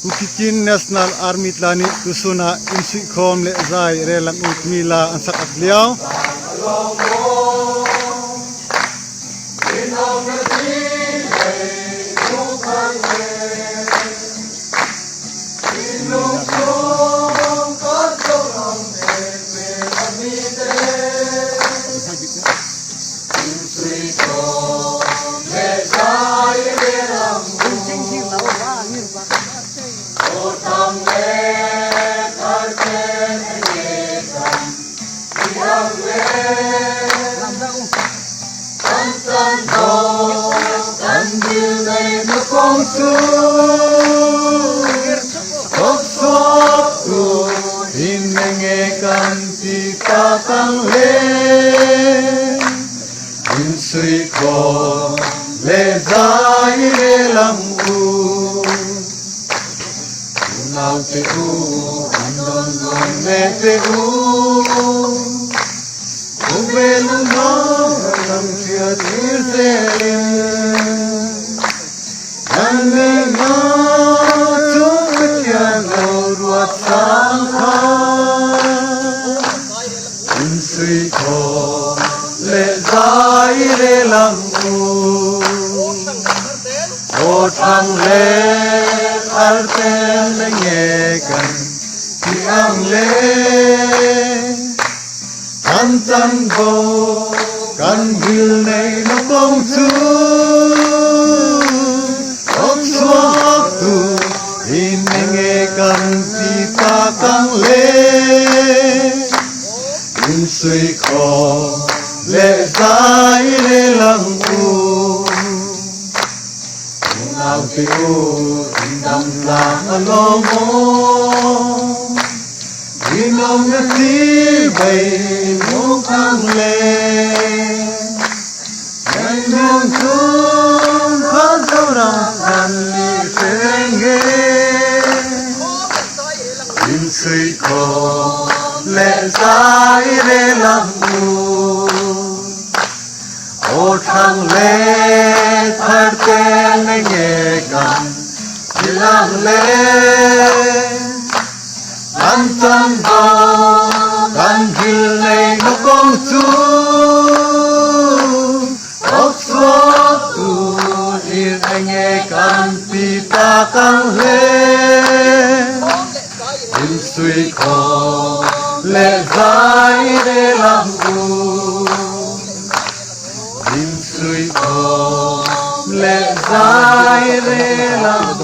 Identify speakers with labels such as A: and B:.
A: Kukikin National Army tlani kusuna insui khom le zai relam utmila ansak agliao Kang le insui ko le zai le lam u nau te u andon don le te u ubelu no lam tia tir te ane no tu tia no ruat sang kha insui ko le zai le lam u o thang le ar ten le nge kan ti ang le tan tan bo kan gil nei no kong chu ok swak tu in nge kan ti ta kang le insui ko le zai le lam u nau te u dam la lo mo inom na ti bai mo kang le nai nong tum khan thau ra kan li senge insui ko le zai le lam u o thang le thar te le nge kan lang le an tan bo kan gil nei no kong chu ok so tu ir nge kan pi ta kang le insui ko le zai le lam u insui ko le zai le lam